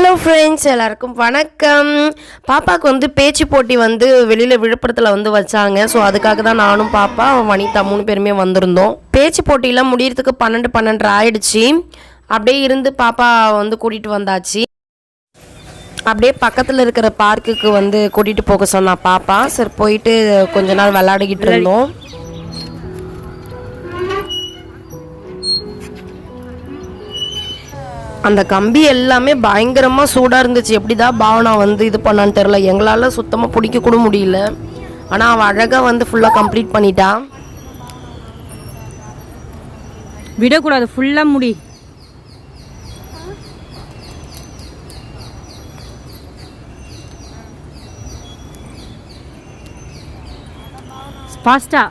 Hello friends, எல்லாருக்கும் வணக்கம். பாப்பாவுக்கு வந்து பேச்சு போட்டி வந்து வெளியில் விழுப்புரத்தில் வந்து வச்சாங்க. ஸோ அதுக்காக தான் நானும் பாப்பா வனிதா 3 பேருமே வந்திருந்தோம். பேச்சு போட்டியெல்லாம் முடியறதுக்கு 12 ஆயிடுச்சு. அப்படியே இருந்து பாப்பா வந்து கூட்டிகிட்டு வந்தாச்சு. அப்படியே பக்கத்தில் இருக்கிற பார்க்குக்கு வந்து கூட்டிகிட்டு போக சொன்னா பாப்பா. சரி போயிட்டு கொஞ்ச நாள் விளையாடிக்கிட்டு இருந்தோம். அந்த கம்பி எல்லாமே பயங்கரமாக சூடாக இருந்துச்சு. எப்படிதான் பாவனா வந்து இது பண்ணான்னு தெரில. எங்களால் சுத்தமாக பிடிக்க கூட முடியல. ஆனால் அவள் அழகாக வந்து ஃபுல்லாக கம்ப்ளீட் பண்ணிட்டா. விடக்கூடாது, ஃபுல்லாக முடி. ஃபாஸ்டா,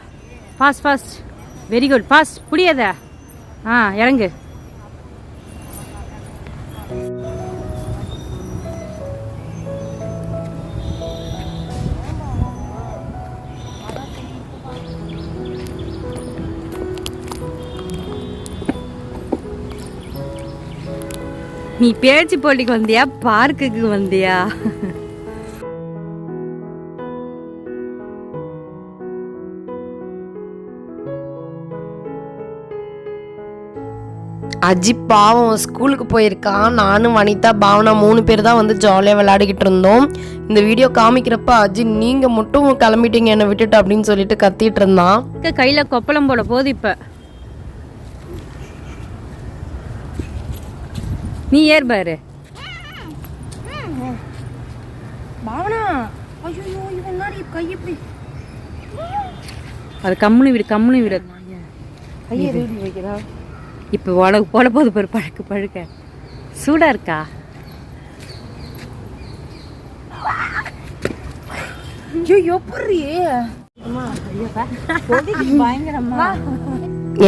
ஃபாஸ்ட், வெரி குட், ஃபாஸ்ட். புரியாத, இறங்கு. நீ பேச்சு போட்டிக்கு வந்தியா, பார்க்குக்கு வந்தியா? அஜி பாவம் ஸ்கூலுக்கு போயிருக்கான். நானும் வனிதா பாவனா 3 பேர் தான் வந்து ஜாலியாக விளையாடிக்கிட்டு இருந்தோம். இந்த வீடியோ காமிக்கிறப்ப அஜி நீங்கள் மட்டும் கிளம்பிட்டீங்க என்னை விட்டுட்டு அப்படின்னு சொல்லிட்டு கத்திட்டு இருந்தான். கையில் கொப்பளம் போட போது. இப்போ நீ ஏர் பாரு. அது கம்முனு விடு. இப்போ உலகு போட போது பாரு. பழுக்க சூடா இருக்கா?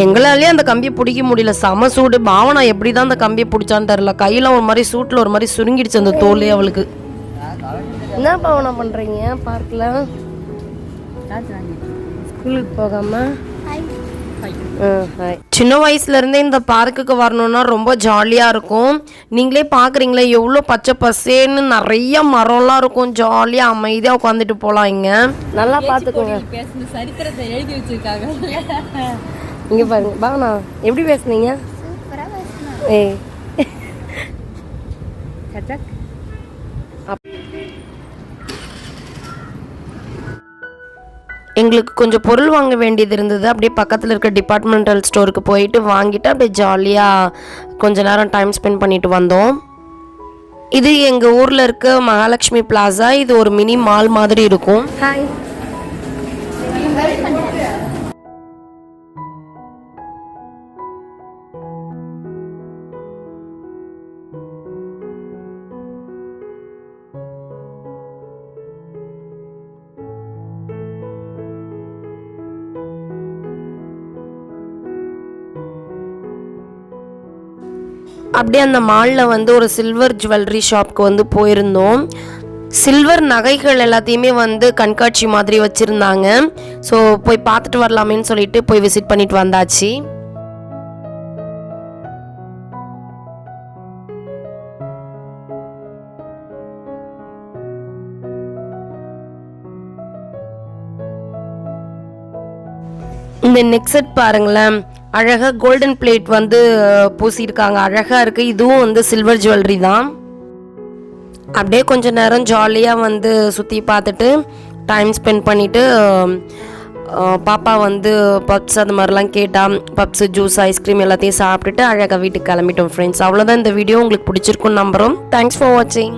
எங்களாலேயே அந்த கம்பியை பிடிக்க முடியல. செம சூடு. பாவனா எப்படி தான் அந்த கம்பியை பிடிச்சான்னு தெரில. கையில் ஒரு மாதிரி சூட்டில் ஒரு மாதிரி சுருங்கிடுச்சு அந்த தோலே அவளுக்கு. என்ன பாவனா பண்ணுறீங்க பார்க்கில்? ஸ்கூலுக்கு போகாம சின்ன வயசுல இருந்தே இந்த பார்க்குக்கு வரணும்னா ரொம்ப ஜாலியா இருக்கும். நீங்களே பாக்குறீங்களே எவ்வளவு பச்சை பசேன்னு நிறைய மரம்லாம் இருக்கும். ஜாலியா அமைதியா உட்காந்துட்டு போலாம். இங்க நல்லா பாத்துக்கோங்க. சரித்திரத்தை எழுதி வச்சிருக்காங்க. இங்க பாருங்க பாவனா எப்படி பேசுனீங்க? ஏய் எங்களுக்கு கொஞ்சம் பொருள் வாங்க வேண்டியது இருந்தது. அப்படியே பக்கத்தில் இருக்க டிபார்ட்மெண்டல் ஸ்டோருக்கு போயிட்டு வாங்கிட்டு அப்படியே ஜாலியாக கொஞ்ச நேரம் டைம் ஸ்பெண்ட் பண்ணிட்டு வந்தோம். இது எங்கள் ஊரில் இருக்க மகாலட்சுமி பிளாசா. இது ஒரு மினி மால் மாதிரி இருக்கும். ஹாய். அப்படியே அந்த மாலில் வந்து ஒரு சில்வர் ஜுவல்லரி ஷாப்க்கு வந்து போயிருந்தோம். சில்வர் நகைகள் எல்லாத்தையுமே வந்து கண்காட்சி மாதிரி வச்சுருந்தாங்க. ஸோ போய் பார்த்துட்டு வரலாமேன்னு சொல்லிட்டு போய் விசிட் பண்ணிட்டு வந்தாச்சு. இந்த நெக் செட் பாருங்களேன், அழகாக கோல்டன் பிளேட் வந்து பூசியிருக்காங்க. அழகாக இருக்குது. இதுவும் வந்து சில்வர் ஜுவல்லரி தான். அப்படியே கொஞ்சம் நேரம் ஜாலியாக வந்து சுற்றி பார்த்துட்டு டைம் ஸ்பெண்ட் பண்ணிவிட்டு பாப்பா வந்து பப்ஸ் அது மாதிரிலாம் கேட்டால் பப்ஸு ஜூஸ் ஐஸ்கிரீம் எல்லாத்தையும் சாப்பிட்டுட்டு அழகாக வீட்டுக்கு கிளம்பிட்டோம். ஃப்ரெண்ட்ஸ், அவ்வளோதான் இந்த வீடியோ. உங்களுக்கு பிடிச்சிருக்குன்னு நம்புகிறோம். தேங்க்ஸ் ஃபார் வாட்சிங்.